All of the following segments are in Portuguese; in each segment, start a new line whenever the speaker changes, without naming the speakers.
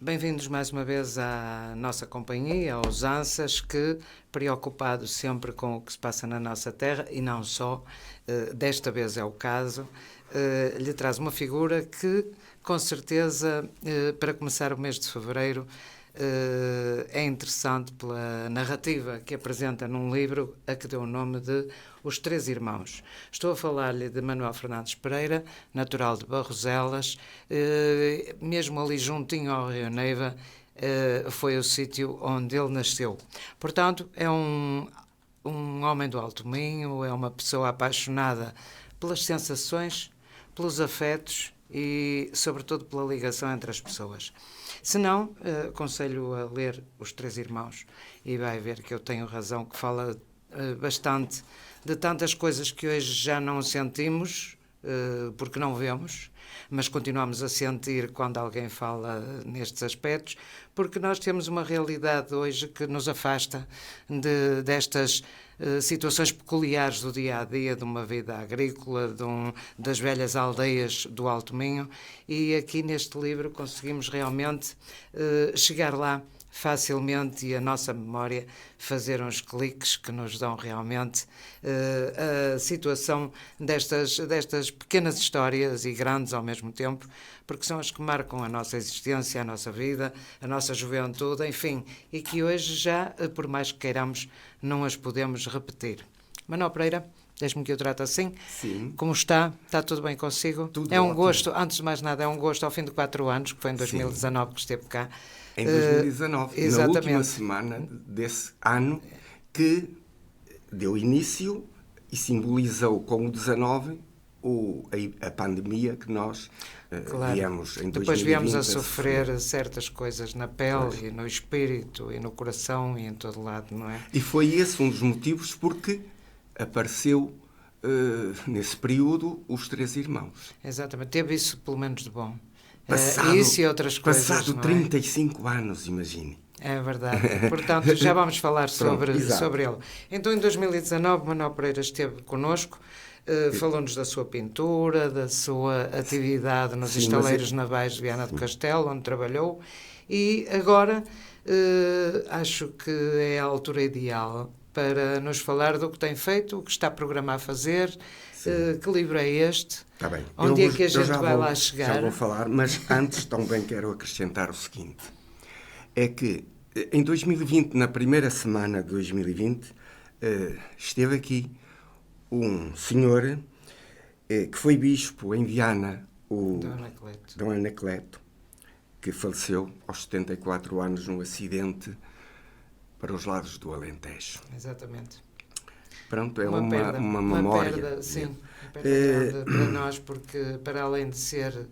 Bem-vindos mais uma vez à nossa companhia, aos Ansas, que, preocupados sempre com o que se passa na nossa terra, e não só, desta vez é o caso, lhe traz uma figura que, com certeza, para começar o mês de fevereiro, é interessante pela narrativa que apresenta num livro a que deu o nome de Os Três Irmãos. Estou a falar-lhe de Manuel Fernandes Pereira, natural de Barroselas, mesmo ali juntinho ao Rio Neiva, foi o sítio onde ele nasceu. Portanto, é um homem do Alto Minho, é uma pessoa apaixonada pelas sensações, pelos afetos e, sobretudo, pela ligação entre as pessoas. Se não, aconselho a ler Os Três Irmãos e vai ver que eu tenho razão, que fala bastante de tantas coisas que hoje já não sentimos, porque não vemos, mas continuamos a sentir quando alguém fala nestes aspectos, porque nós temos uma realidade hoje que nos afasta destas situações peculiares do dia-a-dia, de uma vida agrícola, das velhas aldeias do Alto Minho, e aqui neste livro conseguimos realmente chegar lá facilmente e a nossa memória fazer uns cliques que nos dão realmente a situação destas pequenas histórias e grandes ao mesmo tempo, porque são as que marcam a nossa existência, a nossa vida, a nossa juventude, enfim, e que hoje já, por mais que queiramos, não as podemos repetir. Manuel Pereira, deixe-me que eu trate assim.
Sim.
Como está? Está tudo bem consigo?
Tudo
é um
ótimo.
Gosto, antes de mais nada, é um gosto ao fim de 4 anos, que foi em 2019 que esteve cá.
Em 2019, na última semana desse ano, que deu início e simbolizou com o 19 a pandemia que nós viemos em 2020.
Depois viemos a sofrer certas coisas na pele e no espírito e no coração e em todo lado, não é?
E foi esse um dos motivos porque apareceu nesse período Os Três Irmãos.
Exatamente, teve isso pelo menos de bom.
Passado,
isso e outras coisas,
passado
não
35 anos, imagine.
É verdade. Portanto, já vamos falar sobre ele. Então, em 2019, Manuel Pereira esteve connosco, falou-nos da sua pintura, da sua atividade nos estaleiros navais de Viana do Castelo, onde trabalhou, e agora acho que é a altura ideal para nos falar do que tem feito, o que está a programar a fazer. Que livro é este?
Está bem.
Onde é que a gente vai lá chegar?
Já vou falar, mas antes também quero acrescentar o seguinte. É que em 2020, na primeira semana de 2020, esteve aqui um senhor que foi bispo em Viana, Dom Anacleto, que faleceu aos 74 anos num acidente para os lados do Alentejo.
Exatamente.
Pronto, é uma memória.
Uma perda, sim, uma perda para nós, porque para além de ser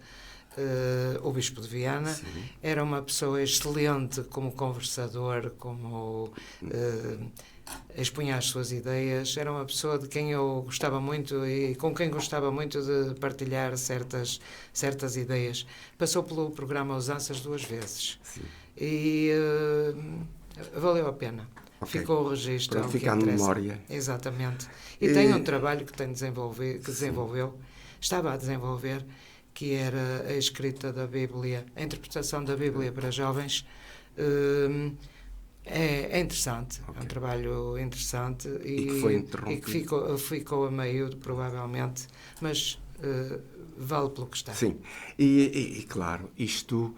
o Bispo de Viana, era uma pessoa excelente como conversador, como expunha as suas ideias, era uma pessoa de quem eu gostava muito e com quem gostava muito de partilhar certas ideias. Passou pelo programa Os Ansas 2 vezes.
Sim.
E valeu a pena.
Okay.
Ficou o registro.
Para ficar na memória.
Exatamente. E tem um trabalho que desenvolveu, estava a desenvolver, que era a escrita da Bíblia, a interpretação da Bíblia para jovens. É interessante, é um trabalho interessante
e que foi interrompido.
E que ficou a meio, provavelmente, mas vale pelo que está.
Sim, e claro, isto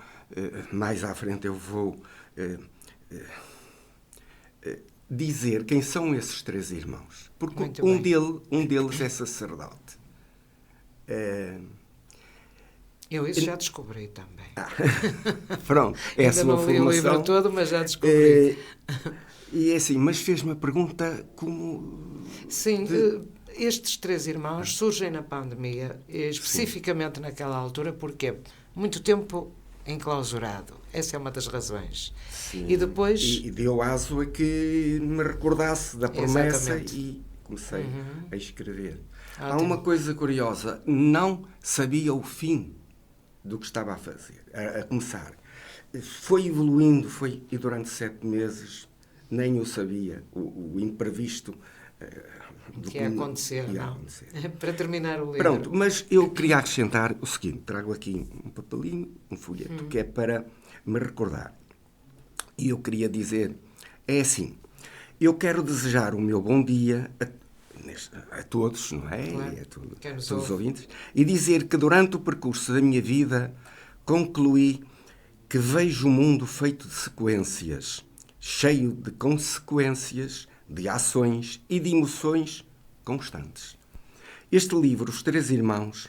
mais à frente eu vou dizer quem são esses três irmãos, porque um deles é sacerdote.
Eu isso já descobri também.
Pronto, é a sua formação.
Ainda não li o livro todo, mas já descobri.
E é assim, mas fez-me a pergunta como...
Sim, estes três irmãos surgem na pandemia, especificamente naquela altura, porque muito tempo enclausurado. Essa é uma das razões.
Sim.
E depois...
E deu aso a que me recordasse da promessa.
Exatamente.
E comecei a escrever.
Ótimo.
Há uma coisa curiosa. Não sabia o fim do que estava a fazer, a começar. Foi evoluindo, e durante 7 meses nem o sabia. O imprevisto
Que ia acontecer,
ia
não?
acontecer.
Para terminar o livro.
Pronto, mas eu queria acrescentar o seguinte, trago aqui um papelinho, um folheto, que é para me recordar. E eu queria dizer, é assim, eu quero desejar o meu bom dia a todos, não é?
Claro.
E a
Todos
os ouvintes, e dizer que durante o percurso da minha vida concluí que vejo o mundo feito de sequências, cheio de consequências, de ações e de emoções constantes. Este livro, Os Três Irmãos,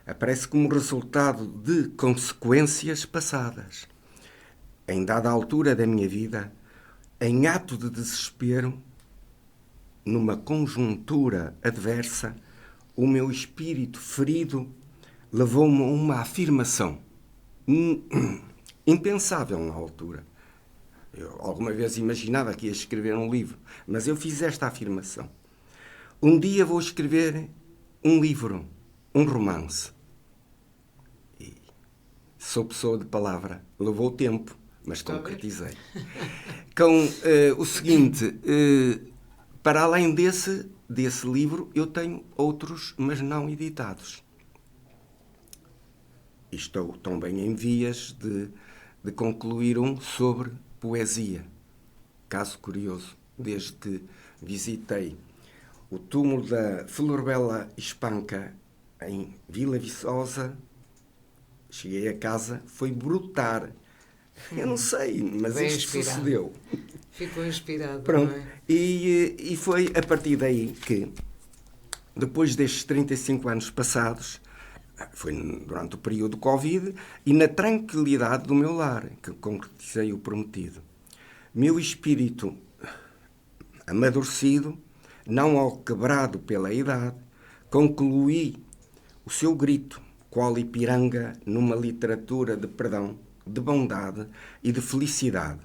aparece como resultado de consequências passadas. Em dada altura da minha vida, em ato de desespero, numa conjuntura adversa, o meu espírito ferido levou-me a uma afirmação impensável na altura. Eu alguma vez imaginava que ia escrever um livro, mas eu fiz esta afirmação. Um dia vou escrever um livro, um romance. E sou pessoa de palavra. Levou tempo, mas concretizei. Com o seguinte, para além desse livro, eu tenho outros, mas não editados. E estou também em vias de concluir um sobre poesia. Caso curioso, desde que visitei o túmulo da Florbela Espanca em Vila Viçosa, cheguei a casa, foi brotar. Eu não sei, mas
bem
isto
inspirado.
sucedeu.
Ficou inspirado,
Pronto.
não é?
E foi a partir daí que, depois destes 35 anos passados, foi durante o período Covid, e na tranquilidade do meu lar, que concretizei o prometido. Meu espírito amadurecido, não alquebrado pela idade, concluí o seu grito, qual Ipiranga numa literatura de perdão, de bondade e de felicidade.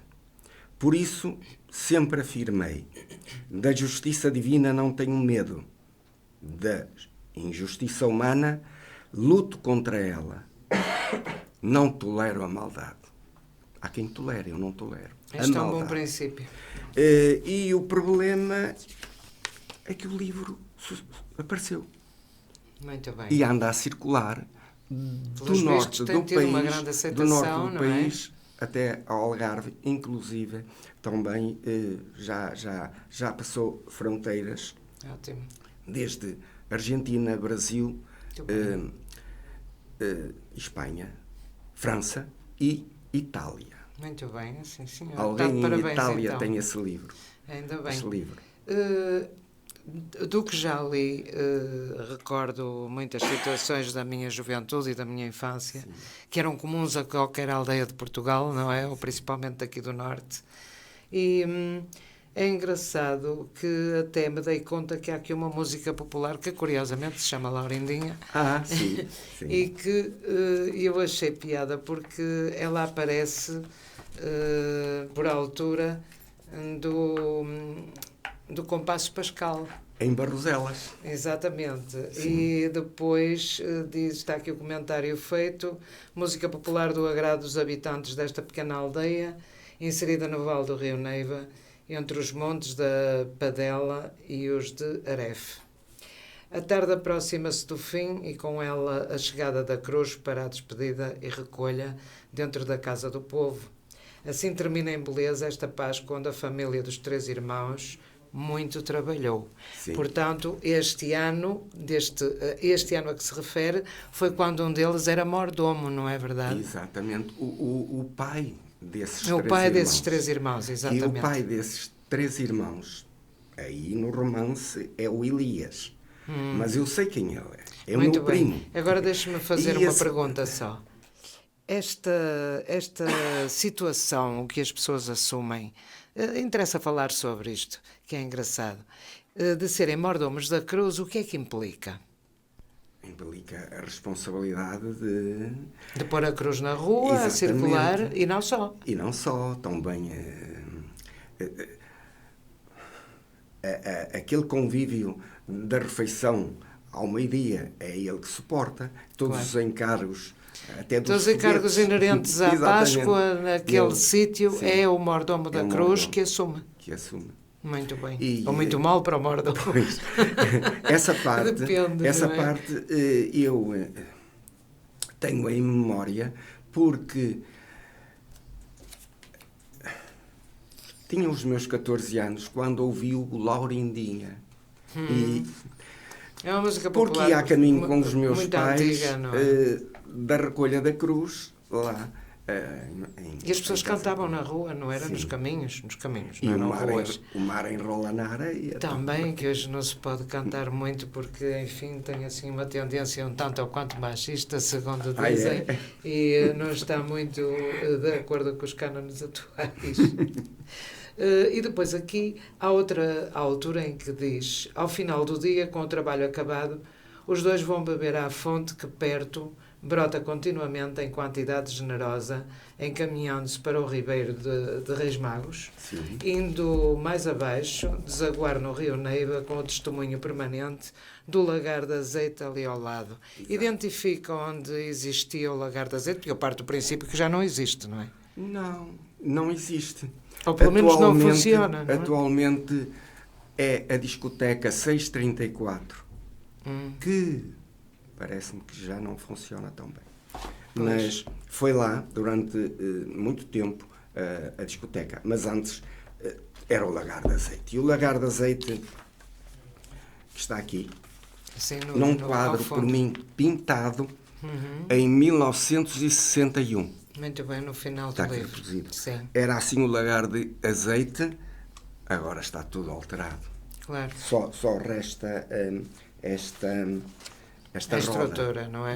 Por isso, sempre afirmei, da justiça divina não tenho medo, da injustiça humana luto contra ela, não tolero a maldade. Há quem tolere, eu não tolero.
Este é um bom princípio.
E o problema é que o livro apareceu.
Muito bem.
E anda a circular do norte do país até ao Algarve, inclusive também já passou fronteiras.
Ótimo.
Desde Argentina, Brasil, Espanha, França e Itália.
Muito bem, sim, senhor.
Alguém em
parabéns,
Itália
então.
tem esse livro.
Ainda bem.
Esse livro.
Do que já li, recordo muitas situações da minha juventude e da minha infância, sim, que eram comuns a qualquer aldeia de Portugal, não é? Ou principalmente daqui do Norte. E é engraçado que até me dei conta que há aqui uma música popular que curiosamente se chama Laurindinha.
Sim, sim.
E que eu achei piada porque ela aparece por altura do Compasso Pascal.
Em Barroselas.
Exatamente. Sim. E depois está aqui o comentário feito, música popular do agrado dos habitantes desta pequena aldeia, inserida no Vale do Rio Neiva, entre os montes da Padela e os de Arefe. A tarde aproxima-se do fim e com ela a chegada da cruz para a despedida e recolha dentro da casa do povo. Assim termina em beleza esta Páscoa onde a família dos Três Irmãos muito trabalhou. Sim. Portanto, este ano a que se refere foi quando um deles era mordomo, não é verdade?
Exatamente. O pai desses
três irmãos, exatamente.
E o pai desses três irmãos, aí no romance, é o Elias. Mas eu sei quem ele é. É o meu primo.
Agora deixe-me fazer uma pergunta só. Esta situação que as pessoas assumem, interessa falar sobre isto, que é engraçado, de serem mordomos da cruz, o que é que implica?
Implica a responsabilidade
de pôr a cruz na rua, a circular, e não só.
E não só, também aquele convívio da refeição ao meio-dia é ele que suporta, todos os encargos, até dos
todos os encargos inerentes à Páscoa, naquele sítio, é o mordomo da cruz que assume. Muito bem.
E,
ou muito mal para o Mordor.
Pois, essa parte,
Depende,
essa
não é?
parte eu tenho em memória porque tinha os meus 14 anos quando ouvi o Laurindinha. E
É uma música
porque
popular
ia a caminho com os meus
muito
pais
antiga, não é?
da Recolha da Cruz, lá.
E as pessoas cantavam na rua, não era?
Sim.
Nos caminhos,
E
não
o
eram
mar,
ruas.
o mar enrola na areia.
Também, que hoje não se pode cantar muito porque, enfim, tem assim uma tendência um tanto ou quanto machista, segundo dizem, e não está muito de acordo com os cânones atuais. E depois aqui há outra altura em que diz: ao final do dia, com o trabalho acabado, os dois vão beber à fonte que perto brota continuamente em quantidade generosa, encaminhando-se para o ribeiro de Reis Magos,
Sim.
indo mais abaixo, desaguar no rio Neiva com o testemunho permanente do lagar de azeite ali ao lado.
Exato.
Identifica onde existia o lagar de azeite, porque eu parto do princípio que já não existe, não é?
Não existe.
Ou pelo menos não funciona, não é?
Atualmente é a discoteca 634, que parece-me que já não funciona tão bem.
Pois.
Mas foi lá durante muito tempo a discoteca. Mas antes era o Lagar de Azeite. E o Lagar de Azeite, que está aqui,
Assim,
num quadro por mim pintado em 1961.
Muito bem, no final
Está
do
aqui
livro.
reproduzido.
Sim,
Era assim o Lagar de Azeite, agora está tudo alterado.
claro.
Só resta esta
A estrutura, não é?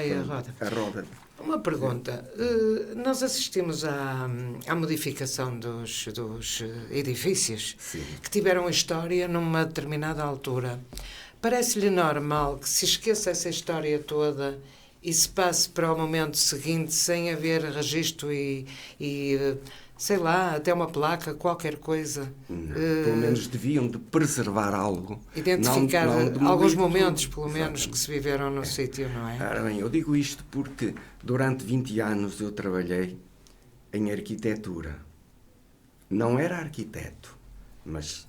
E a roda.
A roda.
Uma pergunta. Nós assistimos à modificação dos edifícios
Sim.
que tiveram história numa determinada altura. Parece-lhe normal que se esqueça essa história toda e se passe para o momento seguinte sem haver registro e sei lá, até uma placa, qualquer coisa?
Pelo menos deviam de preservar algo.
Identificar
não demolir
alguns
tudo.
momentos, pelo menos,
Exatamente.
que se viveram no sítio, não é?
Ora bem, eu digo isto porque durante 20 anos eu trabalhei em arquitetura. Não era arquiteto, mas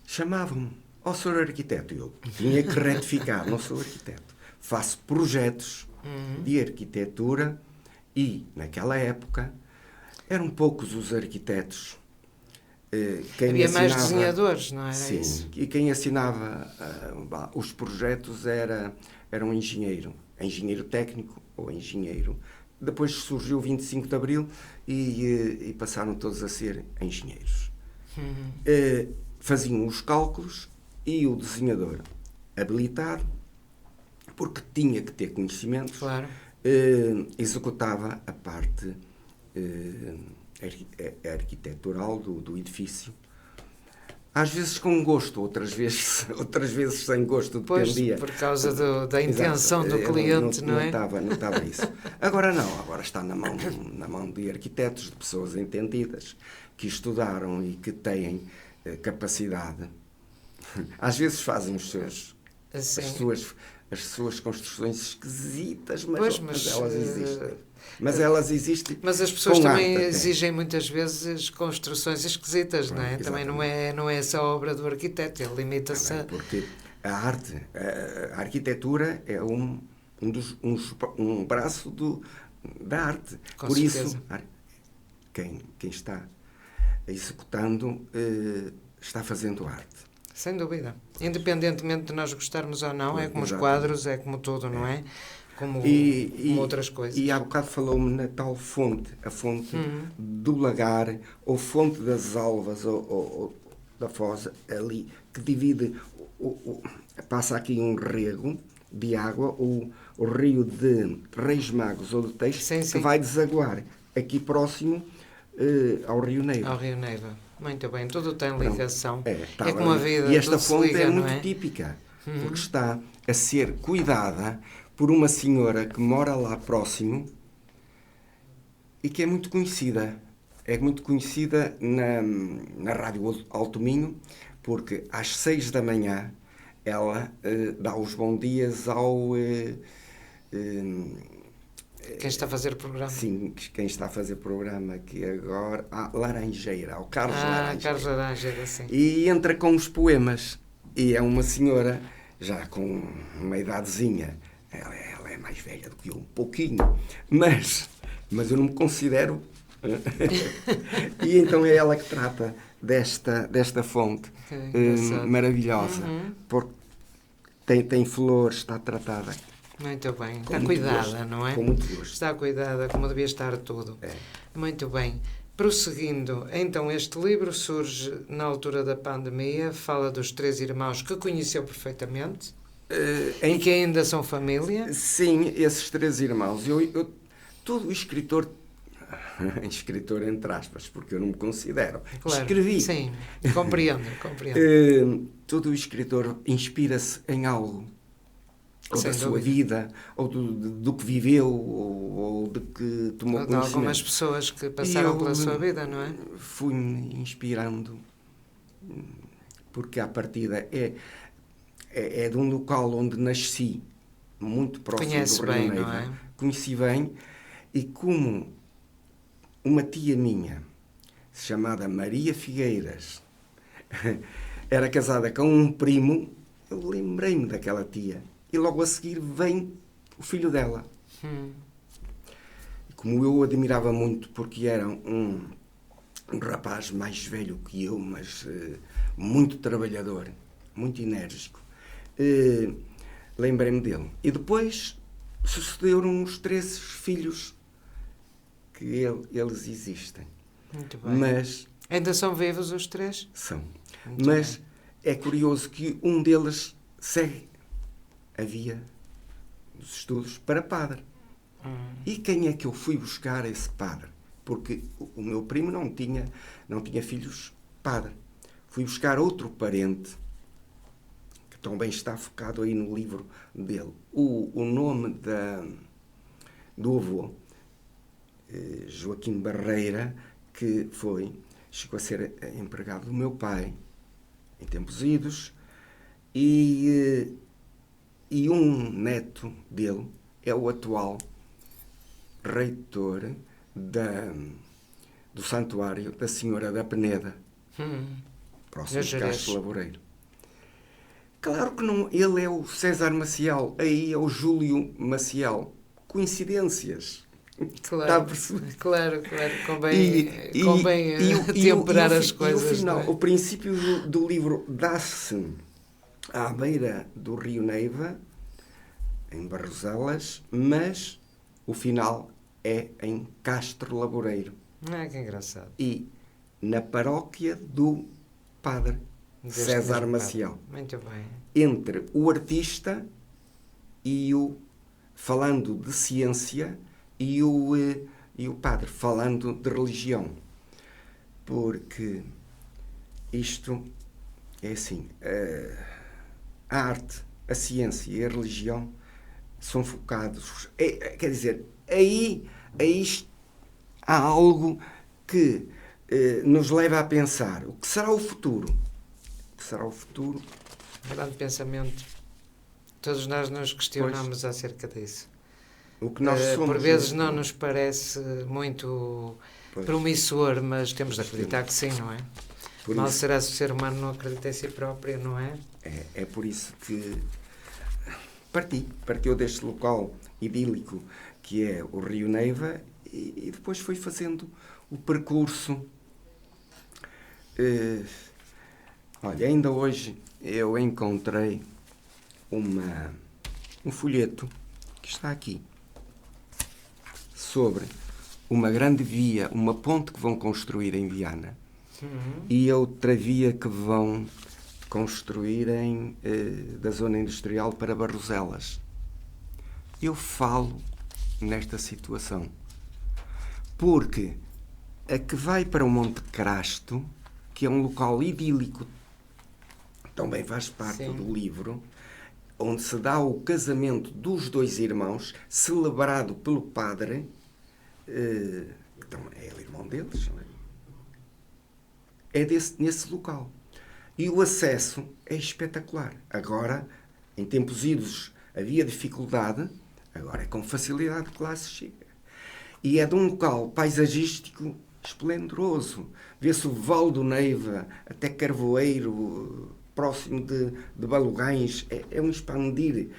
chamavam-me, ó senhor arquiteto, eu tinha que retificar, não sou arquiteto. Faço projetos de arquitetura e, naquela época, eram poucos os arquitetos. Quem
Havia mais
assinava,
desenhadores, não era
sim,
isso?
e quem assinava os projetos era um engenheiro técnico ou engenheiro. Depois surgiu o 25 de Abril e passaram todos a ser engenheiros. Faziam os cálculos e o desenhador habilitado, porque tinha que ter conhecimentos,
Claro.
executava a parte arquitetural do edifício. Às vezes com gosto, outras vezes sem gosto, dependia.
Pois, por causa da intenção do cliente, não é?
Não estava isso. Agora não, agora está na mão de arquitetos, de pessoas entendidas, que estudaram e que têm capacidade. Às vezes fazem as suas construções esquisitas, mas elas existem. Mas existem.
Mas as pessoas
com
também
arte,
exigem muitas vezes construções esquisitas, não é? Também não é essa obra do arquiteto, ele limita-se a...
Porque a arte, a arquitetura é um braço da arte.
Com
Por
certeza.
isso, quem está executando está fazendo arte.
Sem dúvida. Independentemente de nós gostarmos ou não, é como os
Exatamente.
quadros, é como tudo, não é? Como outras coisas.
E há bocado falou-me na tal fonte, a fonte do lagar, ou fonte das alvas, ou da foz, ali, que divide, passa aqui um rego de água, o rio de Reis Magos ou de Teixe,
Sim.
que vai desaguar aqui próximo ao Rio Neiva.
Ao Rio Neiva. Muito bem, tudo tem ligação.
Está
É como a vida,
e esta
tudo se
fonte
liga,
é
não
muito típica, porque está a ser cuidada por uma senhora que mora lá próximo e que é muito conhecida. É muito conhecida na Rádio Alto Minho, porque às 6 da manhã ela dá os bons dias
Quem está a fazer o programa?
Sim, quem está a fazer o programa aqui agora... Laranjeira, o Carlos Laranjeira.
Carlos Laranjeira, sim.
E entra com os poemas. E é uma senhora, já com uma idadezinha. Ela é mais velha do que eu, um pouquinho. Mas eu não me considero... E então é ela que trata desta fonte maravilhosa. Porque tem flores, está tratada.
Muito bem. Está cuidada, não é?
Com muito gosto.
Está cuidada, como devia estar tudo. Muito bem. Prosseguindo, então este livro surge na altura da pandemia, fala dos 3 irmãos que conheceu perfeitamente e que ainda são família.
Sim, esses 3 irmãos. Todo escritor entre aspas, porque eu não me considero.
Claro,
escrevi.
Sim, compreendo.
Todo escritor inspira-se em algo. Ou da sua vida, ou do que viveu, ou de que tomou conhecimento.
De algumas pessoas que passaram pela sua vida, não é?
Fui-me inspirando, porque à partida é de um local onde nasci, muito próximo
Conhece
do Rio
bem,
Neiva.
não é?
Conheci bem, e como uma tia minha, chamada Maria Figueiras, era casada com um primo, eu lembrei-me daquela tia. E logo a seguir vem o filho dela. E como eu o admirava muito, porque era um rapaz mais velho que eu, mas muito trabalhador, muito enérgico, lembrei-me dele. E depois sucederam os 3 filhos que eles existem.
Muito bem.
Mas
ainda são vivos os 3?
São.
Muito
mas
bem.
É curioso que um deles segue a via dos estudos para padre. E quem é que eu fui buscar esse padre? Porque o meu primo não tinha filhos padre. Fui buscar outro parente, que também está focado aí no livro dele. O nome do avô, Joaquim Barreira, que chegou a ser empregado do meu pai, em tempos idos, e um neto dele é o atual reitor do Santuário da Senhora da Peneda, próximo de Castro Laboreiro. Claro que não, ele é o César Maciel, aí é o Júlio Maciel. Coincidências.
Claro,
está a perceber?
Claro, convém temperar as coisas.
E o final, o princípio do livro dá-se à beira do Rio Neiva, em Barroselas, mas o final é em Castro Laboreiro.
Que engraçado.
E na paróquia do padre César Maciel.
Muito bem.
Entre o artista e falando de ciência, e o padre falando de religião. Porque isto é assim, a arte, a ciência e a religião são focados... quer dizer, aí há algo que nos leva a pensar o que será o futuro. O que será o futuro?
Grande pensamento. Todos nós nos questionamos acerca disso.
O que nós somos,
por vezes não nos parece muito promissor, mas temos de acreditar que sim, não é? Mal será se o ser humano não acredita em si próprio, não é?
É por isso que partiu deste local idílico que é o Rio Neiva e depois foi fazendo o percurso. Olha, ainda hoje eu encontrei um folheto que está aqui sobre uma grande via, uma ponte que vão construir em Viana e outra via que vão construir da zona industrial para Barroselas. Eu falo nesta situação porque a que vai para o Monte Crasto, que é um local idílico, também faz parte do livro, onde se dá o casamento dos 2 irmãos, celebrado pelo padre, então é o irmão deles, é nesse local. E o acesso é espetacular. Agora, em tempos idos, havia dificuldade, Agora é com facilidade que lá se chega. E é de um local paisagístico esplendoroso. Vê-se o Vale do Neiva, até Carvoeiro, próximo de Balugães. É um expandir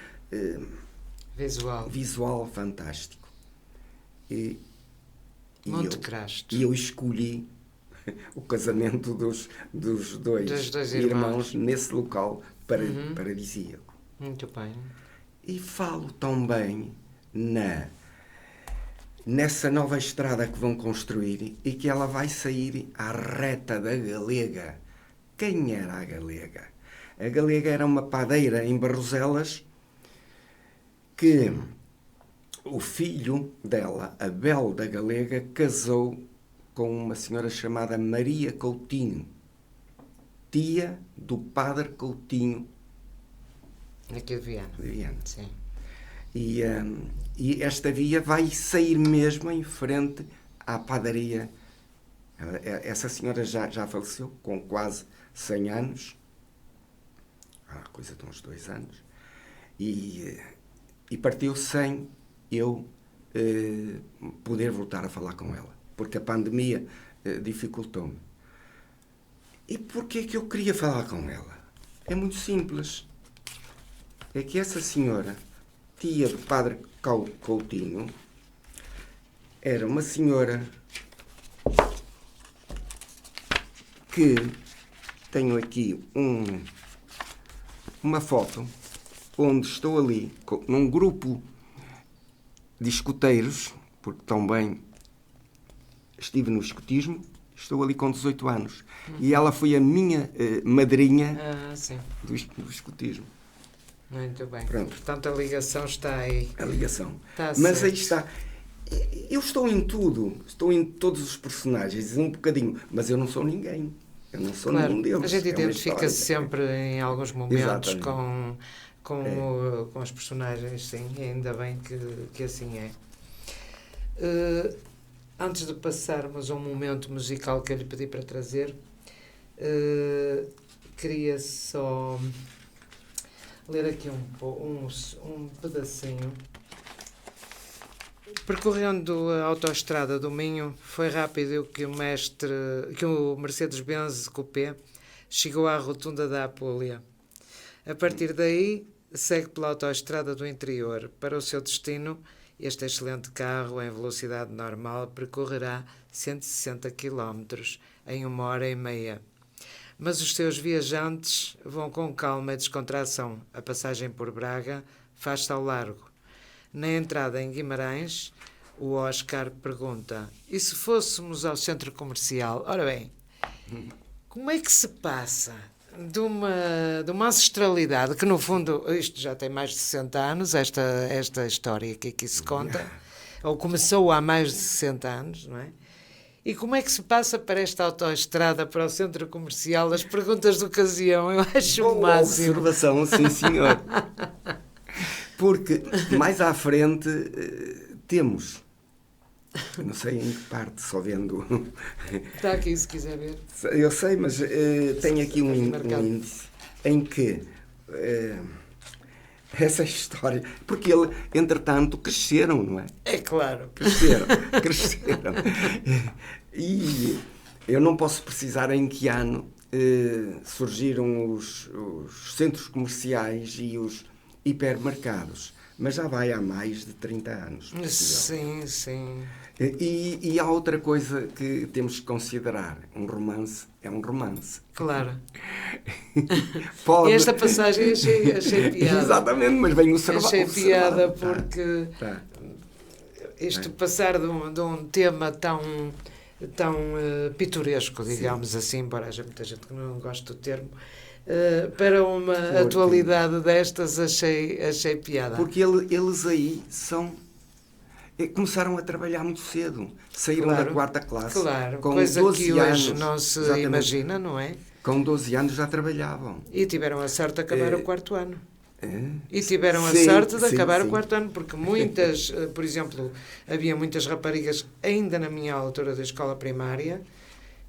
visual fantástico. E
Monte Crasto.
E eu escolhi o casamento dos dois irmãos nesse local paradisíaco.
Muito bem.
E falo também nessa nova estrada que vão construir e que ela vai sair à reta da Galega. Quem era a Galega? A Galega era uma padeira em Barroselas que o filho dela, Abel da Galega, casou com uma senhora chamada Maria Coutinho, tia do padre Coutinho.
Aqui de Viana. Sim.
E esta via vai sair mesmo em frente à padaria. Essa senhora já faleceu, com quase 100 anos, há coisa de uns 2 anos, e partiu sem eu poder voltar a falar com ela, porque a pandemia dificultou-me. E porquê é que eu queria falar com ela? É muito simples. É que essa senhora, tia do padre Coutinho, era uma senhora que tenho aqui uma foto onde estou ali num grupo de escoteiros, porque também estive no escotismo, estou ali com 18 anos. E ela foi a minha madrinha do escotismo.
Muito bem.
Pronto.
Portanto, a ligação está aí.
A ligação.
Está
Mas
certo.
aí está. Eu estou em tudo. Estou em todos os personagens, um bocadinho. Mas eu não sou ninguém. Eu não sou nenhum deles.
A gente
É uma
identifica-se
história.
sempre em alguns momentos
Exatamente.
com os personagens, sim. E ainda bem que assim é. Antes de passarmos a um momento musical que eu lhe pedi para trazer, queria só ler aqui um pedacinho. Percorrendo a autoestrada do Minho, foi rápido que o Mercedes-Benz Coupé chegou à rotunda da Apulia. A partir daí, segue pela autoestrada do interior. Para o seu destino, este excelente carro, em velocidade normal, percorrerá 160 km em 1h30. Mas os seus viajantes vão com calma e descontração. A passagem por Braga faz-se ao largo. Na entrada em Guimarães, o Oscar pergunta: e se fôssemos ao centro comercial? Ora bem, como é que se passa de uma ancestralidade que, no fundo, isto já tem mais de 60 anos, esta história que aqui se conta, ou começou há mais de 60 anos, não é? E como é que se passa para esta autoestrada, para o centro comercial? As perguntas de ocasião, eu acho o máximo.
Observação, sim senhor. Porque mais à frente temos, não sei em que parte, só vendo.
Está aqui se quiser ver.
Eu sei, mas tem aqui um índice em que essa história, porque ele, entretanto, cresceram, não é?
É claro.
Cresceram. E eu não posso precisar em que ano surgiram os centros comerciais e os hipermercados, mas já vai há mais de 30 anos.
Sim, sim.
E há outra coisa que temos que considerar. Um romance é um romance.
Claro.
Pode...
E esta passagem achei piada.
Exatamente, mas vem observar.
Achei piada porque
Tá.
isto passar de um tema tão pitoresco, digamos assim, embora haja muita gente que não gosta do termo, para uma atualidade destas achei piada.
Porque eles aí começaram a trabalhar muito cedo. Saíram da 4ª classe.
Claro,
com
coisa
12
que
anos,
hoje não se
exatamente.
imagina, não é?
Com 12 anos já trabalhavam.
E tiveram a sorte de acabar o 4º ano. E
Sim,
tiveram a sorte de acabar
sim.
o 4º ano, porque muitas, por exemplo, havia muitas raparigas, ainda na minha altura da escola primária,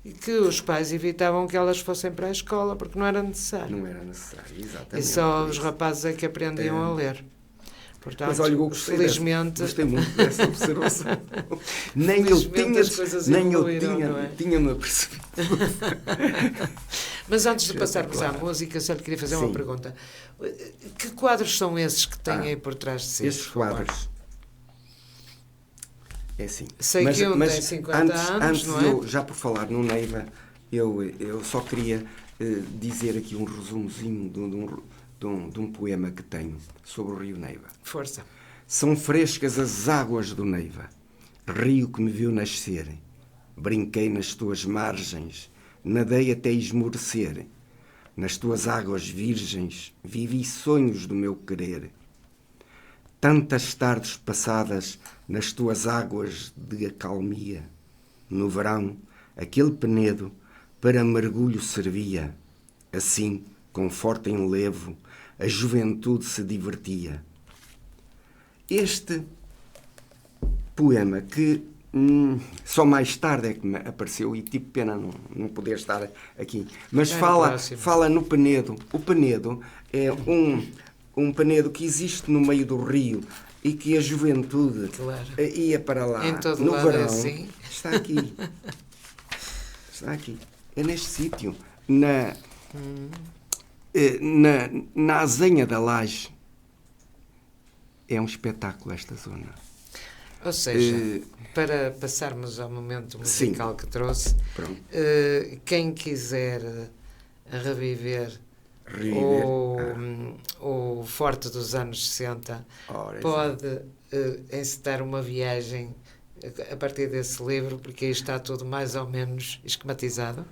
e que os pais evitavam que elas fossem para a escola, porque não era necessário.
Não era necessário, exatamente.
E só os rapazes é que aprendiam a ler. Portanto,
mas olha, eu
felizmente...
gostei muito dessa observação. nem eu tinha-me apercebido.
Mas antes de passarmos à música, só lhe queria fazer uma pergunta. Que quadros são esses que têm aí por trás de si?
Esses quadros... É assim.
Sei que um tem 50 anos, não é?
Eu, já por falar no Neiva, eu só queria dizer aqui um resumozinho de um poema que tenho sobre o rio Neiva.
Força.
São frescas as águas do Neiva, rio que me viu nascer. Brinquei nas tuas margens, nadei até esmorecer. Nas tuas águas virgens, vivi sonhos do meu querer. Tantas tardes passadas nas tuas águas de acalmia. No verão, aquele penedo para mergulho servia. Assim, com forte enlevo, a juventude se divertia. Este poema, que só mais tarde é que me apareceu, e tive pena não poder estar aqui, mas fala no penedo. O penedo é um penedo que existe no meio do rio e que a juventude ia para lá no verão. Assim. Está aqui. Está aqui. É neste sítio. Na Azenha da Laje. É um espetáculo esta zona.
Ou seja, para passarmos ao momento musical que trouxe, quem quiser reviver o forte dos anos 60 pode encetar uma viagem a partir desse livro, porque aí está tudo mais ou menos esquematizado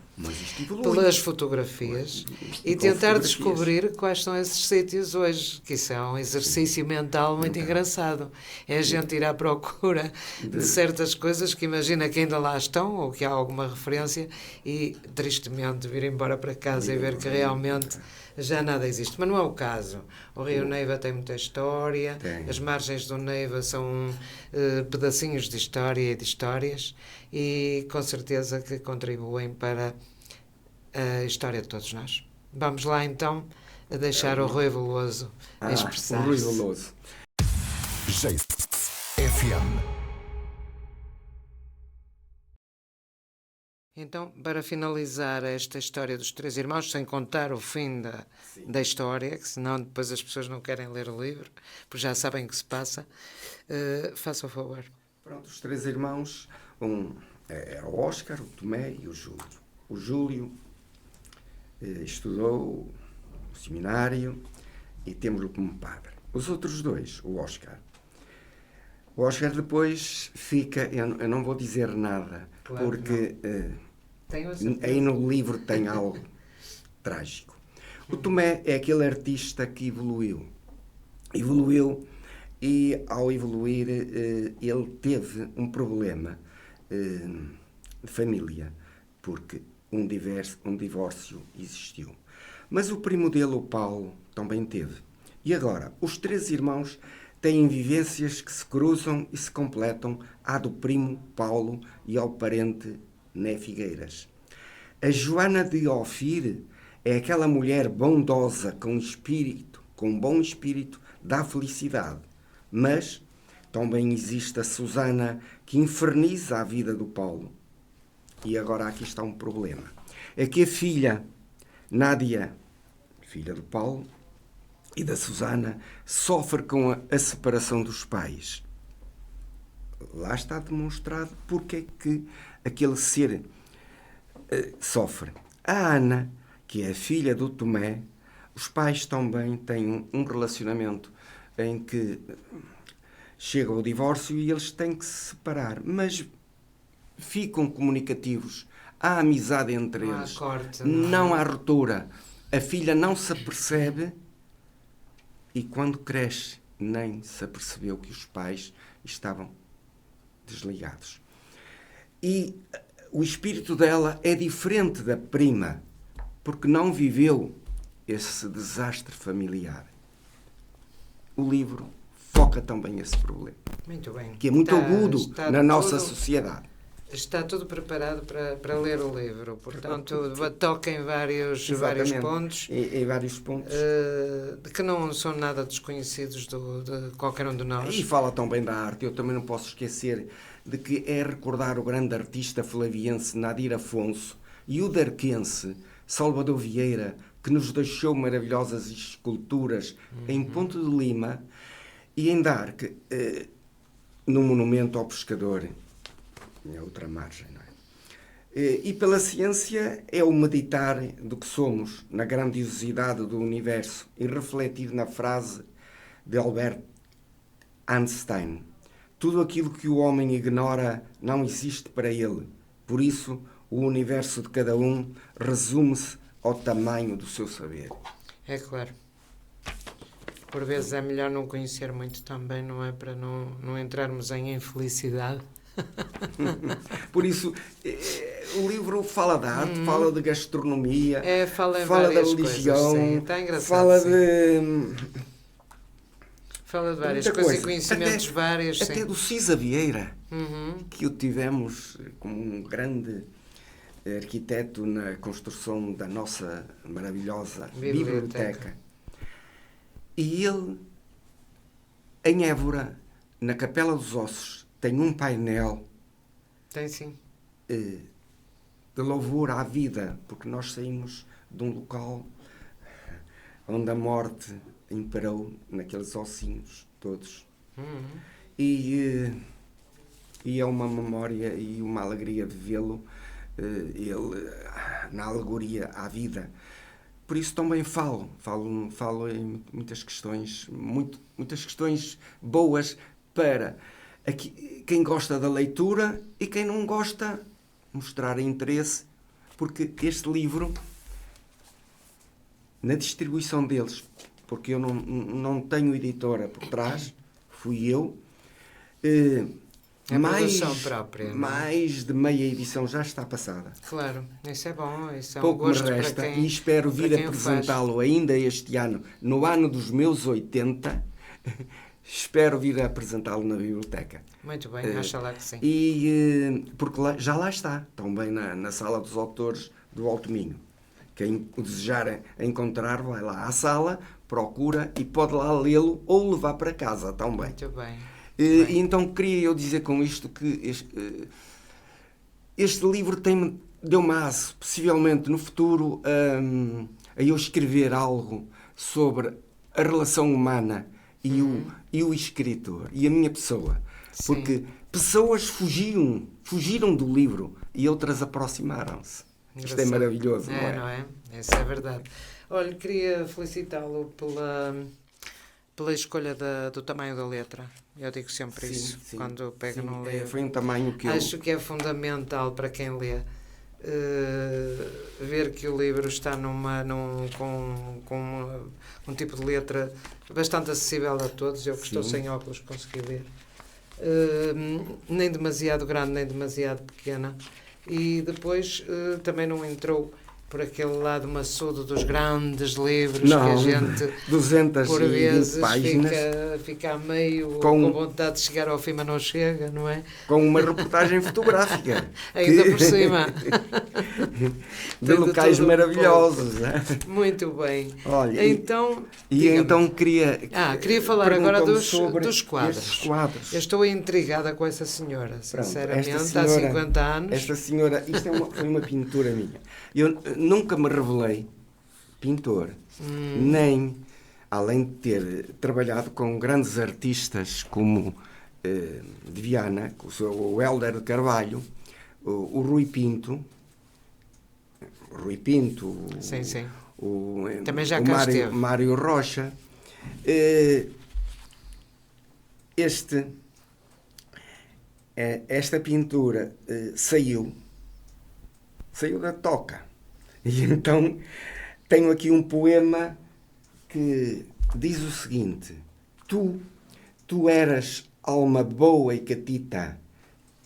pelas fotografias e tentar descobrir quais são esses sítios hoje, que isso é um exercício mental muito engraçado. É a gente ir à procura de certas coisas que imagina que ainda lá estão ou que há alguma referência e tristemente vir embora para casa e ver que realmente já nada existe. Mas não é o caso. O rio Neiva tem muita história, as margens do Neiva são pedacinhos de história e de histórias e com certeza que contribuem para a história de todos nós. Vamos lá então a deixar o Rui Veloso expressar-se.
O Rui Veloso.
FM.
Então, para finalizar esta história dos três irmãos, sem contar o fim da história, que senão depois as pessoas não querem ler o livro, porque já sabem o que se passa, faça o favor.
Pronto, os três irmãos, era o Oscar, o Tomé e o Júlio. O Júlio estudou no seminário e temos-lo como padre. Os outros dois, o Oscar depois fica, eu não vou dizer nada, claro, porque aí no livro tem algo trágico. O Tomé é aquele artista que evoluiu e ao evoluir ele teve um problema de família, porque um divórcio existiu. Mas o primo dele, o Paulo, também teve. E agora, os três irmãos têm vivências que se cruzam e se completam à do primo Paulo e ao parente Né Figueiras. A Joana de Ofir é aquela mulher bondosa com bom espírito, dá felicidade. Mas também existe a Susana que inferniza a vida do Paulo. E agora aqui está um problema. É que a filha, Nádia, filha do Paulo, e da Susana, sofre com a separação dos pais. Lá está demonstrado porque é que aquele ser sofre. A Ana, que é a filha do Tomé, os pais também têm um relacionamento em que chega ao divórcio e eles têm que se separar, mas ficam comunicativos. Há amizade entre eles. Não há ruptura. A filha não se apercebe e quando cresce nem se apercebeu que os pais estavam desligados. E o espírito dela é diferente da prima, porque não viveu esse desastre familiar. O livro foca também esse problema.
Muito bem.
Que é muito agudo na nossa sociedade.
Está tudo preparado para ler o livro, portanto, toca em vários pontos.
Em vários pontos.
Que não são nada desconhecidos de qualquer um de nós.
E fala tão bem da arte, eu também não posso esquecer de que é recordar o grande artista flaviense Nadir Afonso e o darquense Salvador Vieira, que nos deixou maravilhosas esculturas em Ponte de Lima e em Darque, no monumento ao pescador, na outra margem, não é? E pela ciência é o meditar do que somos, na grandiosidade do universo, e refletir na frase de Albert Einstein: tudo aquilo que o homem ignora não existe para ele. Por isso, o universo de cada um resume-se ao tamanho do seu saber.
É claro. Por vezes é melhor não conhecer muito também, não é? Para não entrarmos em infelicidade.
Por isso, o livro fala de arte, fala de gastronomia,
fala
da religião,
coisas, sim. Está engraçado,
fala
sim. Fala de várias coisas e conhecimentos vários.
Até
sim.
do Cisa Vieira, que o tivemos como um grande arquiteto na construção da nossa maravilhosa biblioteca. E ele, em Évora, na Capela dos Ossos, tem um painel
Tem sim.
De louvor à vida, porque nós saímos de um local onde a morte imperou naqueles ossinhos todos. E é uma memória e uma alegria de vê-lo, ele na alegoria à vida. Por isso também falo em muitas questões, muitas questões boas para quem gosta da leitura e quem não gosta, mostrar interesse, porque este livro, na distribuição deles, porque eu não tenho editora por trás, fui eu, mais de meia edição já está passada.
Claro, isso é bom, isso é
pouco
um gosto
me resta,
para quem,
e espero vir apresentá-lo ainda este ano, no ano dos meus 80. Espero vir a apresentá-lo na biblioteca.
Muito bem, acho lá que sim.
Porque já lá está, também na Sala dos Autores do Alto Minho. Quem o desejar encontrar, vai lá à sala, procura e pode lá lê-lo ou levar para casa também.
Muito bem.
E então queria eu dizer com isto que este livro deu-me aso, possivelmente no futuro, a eu escrever algo sobre a relação humana e o escritor e a minha pessoa. Sim. Porque pessoas fugiram do livro e outras aproximaram-se. Isto é maravilhoso, não é?
Não é? Isso é verdade. Olha, queria felicitá-lo pela escolha do tamanho da letra. Eu digo sempre isso, quando pego no livro.
Foi um tamanho que
acho que é fundamental para quem lê. Ver que o livro está com um tipo de letra bastante acessível a todos. Eu que estou sem óculos consegui ler, nem demasiado grande nem demasiado pequena, e depois também não entrou por aquele lado maçudo dos grandes livros,
não,
que a gente
220
por vezes
páginas
fica meio com vontade de chegar ao fim, mas não chega, não é?
Com uma reportagem fotográfica
ainda por cima
de locais maravilhosos.
Muito bem.
Olha,
então
queria
falar agora dos quadros.
Eu
estou intrigada com essa senhora, sinceramente. Há 50 anos.
Esta senhora, isto foi uma pintura minha. Eu nunca me revelei pintor, nem, além de ter trabalhado com grandes artistas como de Viana, o Hélder de Carvalho, o Rui Pinto,
sim.
Também já cá esteve. Mário Rocha. Esta pintura saiu da toca. E então tenho aqui um poema que diz o seguinte: Tu eras alma boa e catita,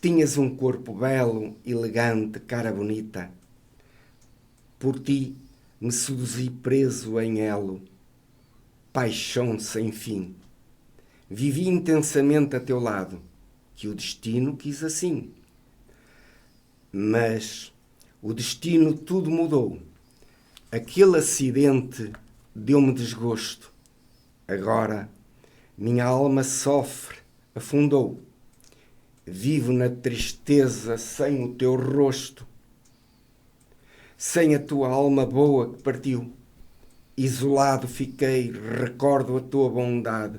tinhas um corpo belo, elegante, cara bonita. Por ti me seduzi preso em elo, paixão sem fim. Vivi intensamente a teu lado, que o destino quis assim. Mas o destino tudo mudou. Aquele acidente deu-me desgosto. Agora minha alma sofre, afundou. Vivo na tristeza sem o teu rosto, sem a tua alma boa que partiu. Isolado fiquei, recordo a tua bondade,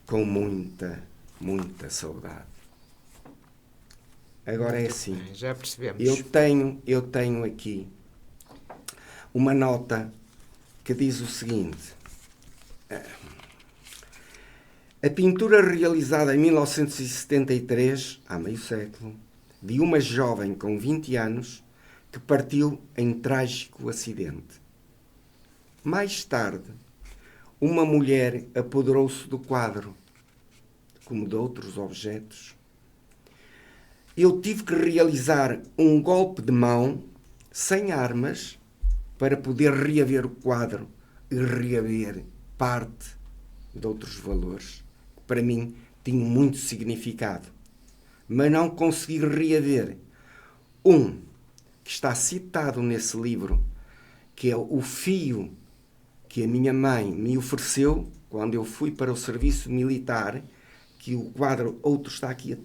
com muita, muita saudade. Agora é assim.
Já percebemos.
Eu tenho aqui uma nota que diz o seguinte. A pintura realizada em 1973, há meio século, de uma jovem com 20 anos que partiu em trágico acidente. Mais tarde, uma mulher apoderou-se do quadro, como de outros objetos. Eu tive que realizar um golpe de mão, sem armas, para poder reaver o quadro e reaver parte de outros valores que para mim tinham muito significado. Mas não consegui reaver um que está citado nesse livro, que é o fio que a minha mãe me ofereceu quando eu fui para o serviço militar, que o quadro outro está aqui.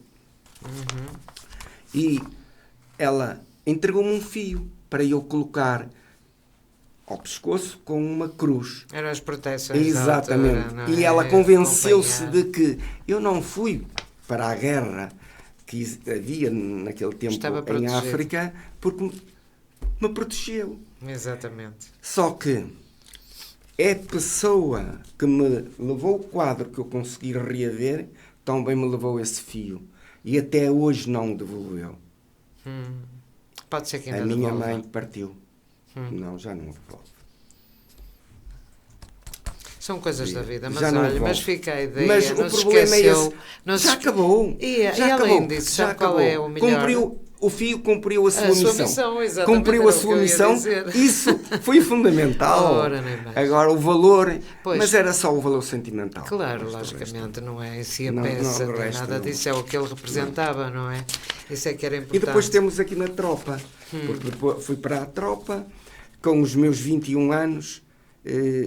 E ela entregou-me um fio para eu colocar ao pescoço com uma cruz.
Eram as proteções.
Exatamente.
Da altura,
e ela convenceu-se de que eu não fui para a guerra que havia naquele tempo em África, porque me protegeu.
Exatamente.
Só que é a pessoa que me levou o quadro que eu consegui reaver, também me levou esse fio. E até hoje não o devolveu.
Pode ser que ainda
a minha
devolva.
mãe partiu. Não, já não devolve.
São coisas da vida, mas
Já não
olha,
devolve.
mas fica a ideia,
Mas
não
o
se
problema é
esqueceu.
esse. Já acabou.
E
Já
além
acabou.
disso,
Já
sabe qual
acabou.
é o melhor?
O fio cumpriu a sua missão.
Exatamente,
Cumpriu
era
a
o que
sua
eu ia
missão.
dizer.
Isso foi fundamental.
Ora, nem mais.
Agora o valor,
Pois.
mas era só o valor sentimental.
Claro,
Mas
logicamente, não é em si a
Não,
peça,
não, o
nem
resto
nada
não.
disso, é o que ele representava, não é? Isso é que era importante.
E depois temos aqui na tropa, porque depois fui para a tropa com os meus 21 anos,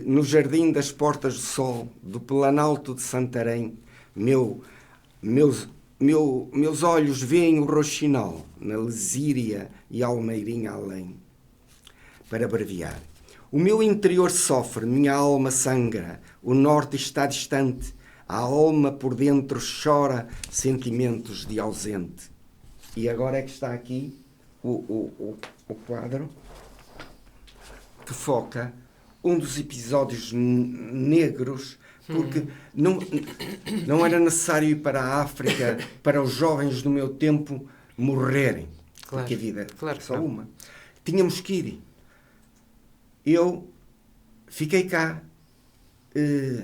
no Jardim das Portas do Sol, do Planalto de Santarém. Meus olhos veem o Roxinol, na Lesíria e Almeirinha além. Para abreviar. O meu interior sofre, minha alma sangra, o norte está distante, a alma por dentro chora sentimentos de ausente. E agora é que está aqui o quadro que foca um dos episódios negros, porque não era necessário ir para a África para os jovens do meu tempo morrerem,
Claro,
porque a vida
claro
é
que
só
não.
uma. Tínhamos que ir. Eu fiquei cá,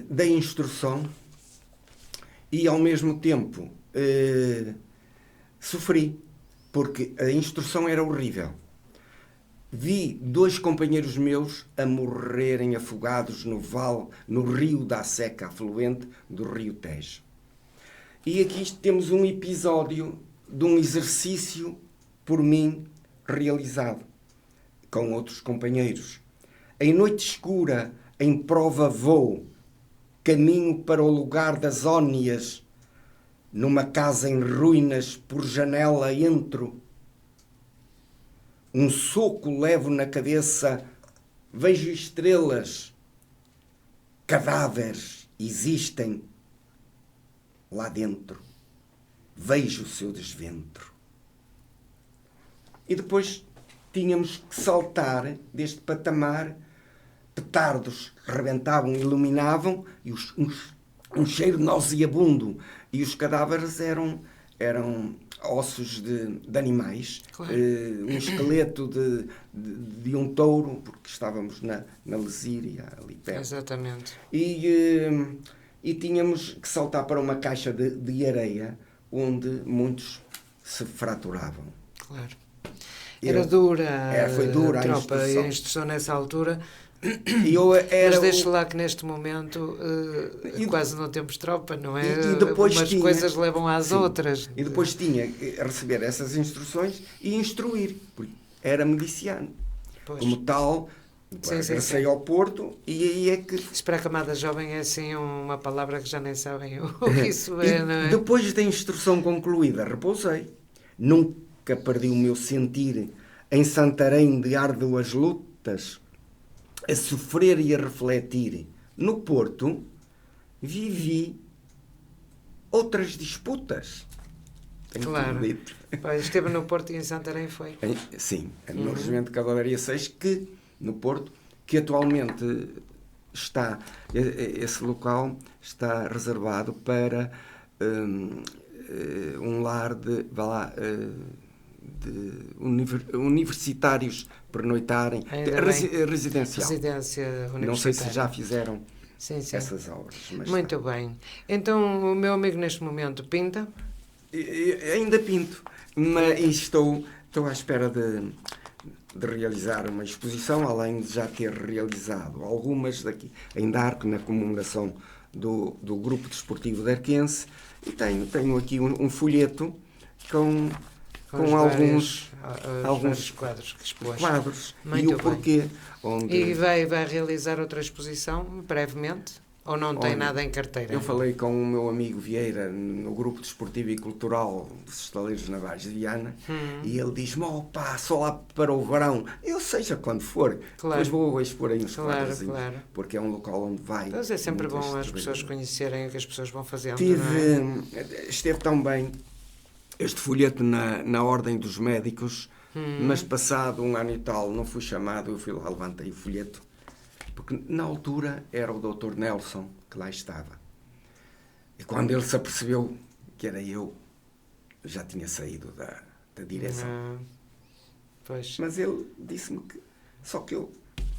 dei instrução e ao mesmo tempo sofri, porque a instrução era horrível. Vi 2 companheiros meus a morrerem afogados no rio da seca afluente do rio Tejo. E aqui temos um episódio de um exercício por mim realizado com outros companheiros. Em noite escura, em prova vou, caminho para o lugar das ónias, numa casa em ruínas, por janela entro. Um soco levo na cabeça, vejo estrelas, cadáveres existem lá dentro. Vejo o seu desventro. E depois tínhamos que saltar deste patamar, petardos rebentavam, iluminavam, e um cheiro nauseabundo. E os cadáveres eram ossos de animais,
Claro.
Um esqueleto de um touro, porque estávamos na Lesíria, ali perto.
Exatamente.
E tínhamos que saltar para uma caixa de areia, onde muitos se fraturavam.
Claro. Era dura,
foi dura
a instrução nessa altura.
Mas
deixa lá que neste momento quase não temos tropa, não é?
E depois
umas coisas levam às outras.
E depois tinha a receber essas instruções e instruir, porque era miliciano. Pois. Como tal, regressei ao Porto e aí é que...
Isso para a camada jovem é assim uma palavra que já nem sabem o que isso é, não é?
Depois da instrução concluída, repousei. Nunca perdi o meu sentir em Santarém de árduas lutas, a sofrer e a refletir. No Porto, vivi outras disputas.
Claro. Esteve no Porto e em Santarém foi?
Sim, no Regimento de Cavalaria 6, que no Porto, que atualmente está, esse local está reservado para um lar de universitários pernoitarem, residencial.
Residência universitária.
Não sei se já fizeram
sim.
essas obras. Mas
muito bem. Então, o meu amigo neste momento pinta?
Ainda pinto, mas estou à espera de realizar uma exposição, além de já ter realizado algumas daqui em Arco, na comemoração do Grupo Desportivo de Arquense, e tenho aqui um folheto com alguns
quadros que expôs.
E o porquê.
E vai realizar outra exposição brevemente? Ou não tem nada em carteira?
Eu falei com o meu amigo Vieira no Grupo Desportivo e Cultural dos Estaleiros Navais de Viana e ele diz-me, só lá para o verão, eu seja quando for, depois vou expor aí uns quadros, porque é um local onde vai.
Mas é sempre bom as pessoas conhecerem o que as pessoas vão fazendo.
Esteve tão bem este folheto na Ordem dos Médicos, mas passado um ano e tal não fui chamado, eu fui lá, levantei o folheto, porque na altura era o Dr. Nelson que lá estava. E quando ele se apercebeu que era eu, já tinha saído da direção.
Pois.
Mas ele disse-me que só que eu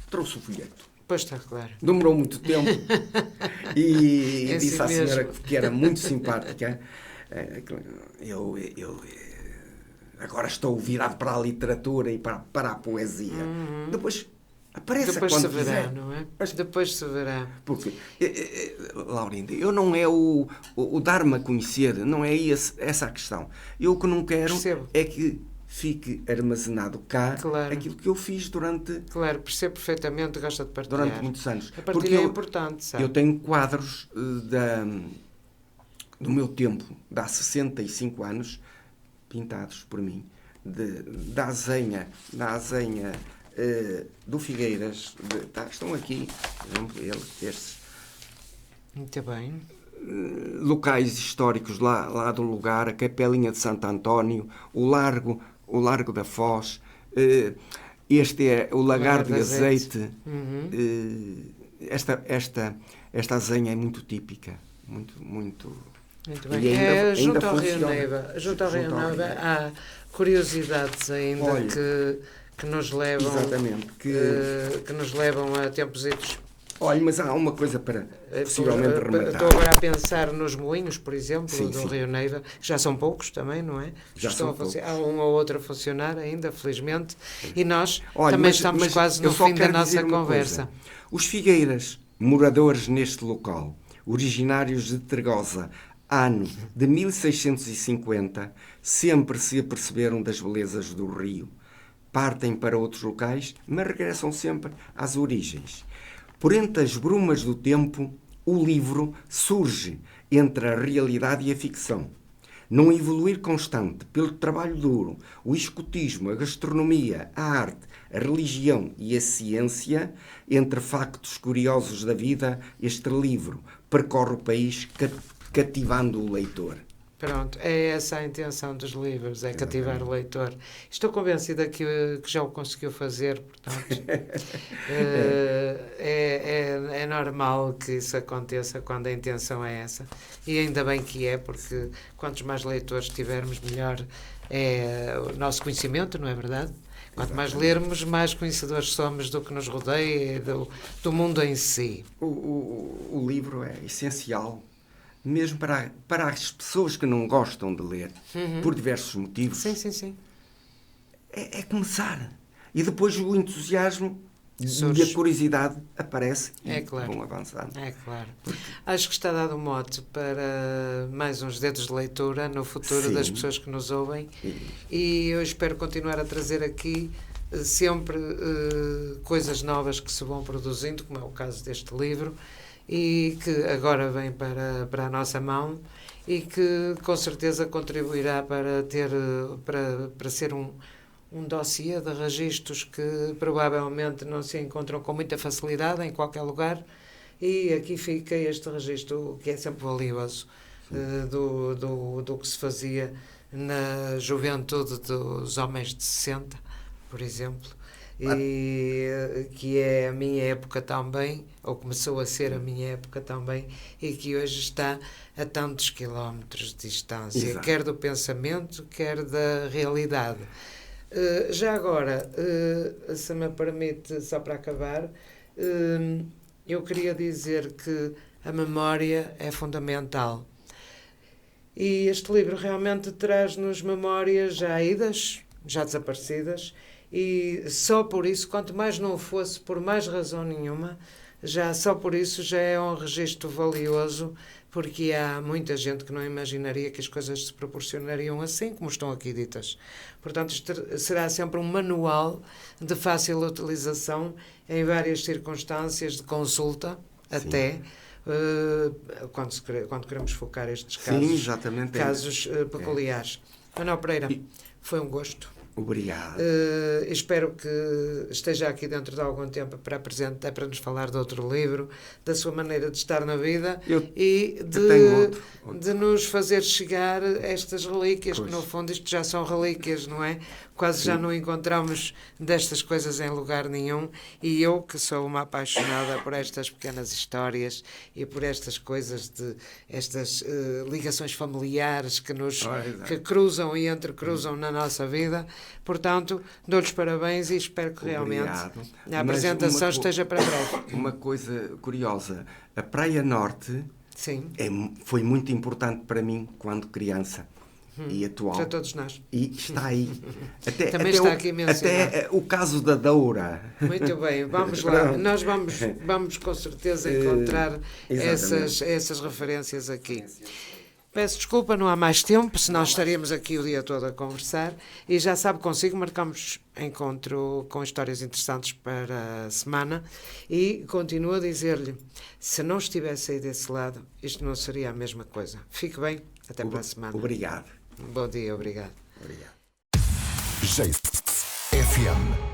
trouxe o folheto.
Pois está claro.
Demorou muito tempo. E disse à senhora que era muito simpática. Eu agora estou virado para a literatura e para a poesia. Depois
se verá, não é? Depois se verá.
Porque, Laurinda, eu não é o dar-me a conhecer, não é essa a questão. Eu o que não quero é que fique armazenado cá aquilo que eu fiz durante...
Claro, percebo perfeitamente, gosta de partilhar.
Durante muitos anos.
A partilha é importante, sabe?
Eu tenho quadros do meu tempo, de há 65 anos, pintados por mim, da Azenha do Figueiras, estão aqui, por exemplo, estes.
Muito bem.
Locais históricos lá do lugar, a Capelinha de Santo António, o Largo da Foz, este é o Lagar de Azeite. Esta azenha é muito típica, muito
bem. E junto ao Rio Neiva, há curiosidades ainda que nos levam, que nos levam a tempos.
Olha, mas há uma coisa para possivelmente rematar.
Estou agora a pensar nos moinhos, por exemplo, do Rio Neiva, que já são poucos também, não é? Há um ou outro a funcionar ainda, felizmente, e nós também estamos quase no fim da nossa conversa.
Os Figueiras, moradores neste local, originários de Tregosa, ano de 1650, sempre se aperceberam das belezas do rio. Partem para outros locais, mas regressam sempre às origens. Por entre as brumas do tempo, o livro surge entre a realidade e a ficção. Num evoluir constante pelo trabalho duro, o escotismo, a gastronomia, a arte, a religião e a ciência, entre factos curiosos da vida, este livro percorre o país cativando o leitor.
Pronto, é essa a intenção dos livros, é cativar o leitor. Estou convencida que já o conseguiu fazer, portanto, é normal que isso aconteça quando a intenção é essa. E ainda bem que é, porque quantos mais leitores tivermos, melhor é o nosso conhecimento, não é verdade? Quanto mais lermos, mais conhecedores somos do que nos rodeia e do mundo em si.
O livro é essencial, mesmo para as pessoas que não gostam de ler, por diversos motivos.
Sim.
é começar. E depois o entusiasmo
Surge.
e a curiosidade aparece
É
e
claro.
vão avançando.
É claro. Acho que está dado um mote para mais uns dedos de leitura no futuro
Sim.
das pessoas que nos ouvem, e eu espero continuar a trazer aqui sempre coisas novas que se vão produzindo, como é o caso deste livro, e que agora vem para a nossa mão e que com certeza contribuirá para ser um dossiê de registros que provavelmente não se encontram com muita facilidade em qualquer lugar, e aqui fica este registro que é sempre valioso do que se fazia na juventude dos homens de 60, por exemplo, e que é a minha época também, ou começou a ser a minha época também, e que hoje está a tantos quilómetros de distância,
Exato.
quer do pensamento, quer da realidade. Já agora, se me permite, só para acabar, eu queria dizer que a memória é fundamental. E este livro realmente traz-nos memórias já idas, já desaparecidas, e só por isso, quanto mais não fosse por mais razão nenhuma, já só por isso já é um registro valioso, porque há muita gente que não imaginaria que as coisas se proporcionariam assim como estão aqui ditas. Portanto, isto será sempre um manual de fácil utilização em várias circunstâncias de consulta, até quando queremos focar estes casos,
Sim, exatamente.
casos peculiares. Manuel Pereira, foi um gosto.
Obrigado.
Espero que esteja aqui dentro de algum tempo para apresentar, para nos falar de outro livro, da sua maneira de estar na vida e de nos fazer chegar estas relíquias, que no fundo isto já são relíquias, não é? Quase já não encontramos destas coisas em lugar nenhum, e eu, que sou uma apaixonada por estas pequenas histórias e por estas coisas, estas ligações familiares que cruzam e entrecruzam na nossa vida, portanto, dou-lhes parabéns e espero que realmente a apresentação esteja para breve.
Uma coisa curiosa, a Praia Norte foi muito importante para mim quando criança. E atual.
Para todos nós.
E está aí.
Também está aqui mencionado.
Até o caso da Doura.
Muito bem, vamos lá. Nós vamos com certeza encontrar essas referências aqui. Peço desculpa, não há mais tempo, senão estaríamos aqui o dia todo a conversar. E já sabe, consigo, marcamos encontro com histórias interessantes para a semana. E continuo a dizer-lhe, se não estivesse aí desse lado, isto não seria a mesma coisa. Fique bem, até para a semana.
Obrigado.
Bom dia, obrigado.
Obrigado.
FM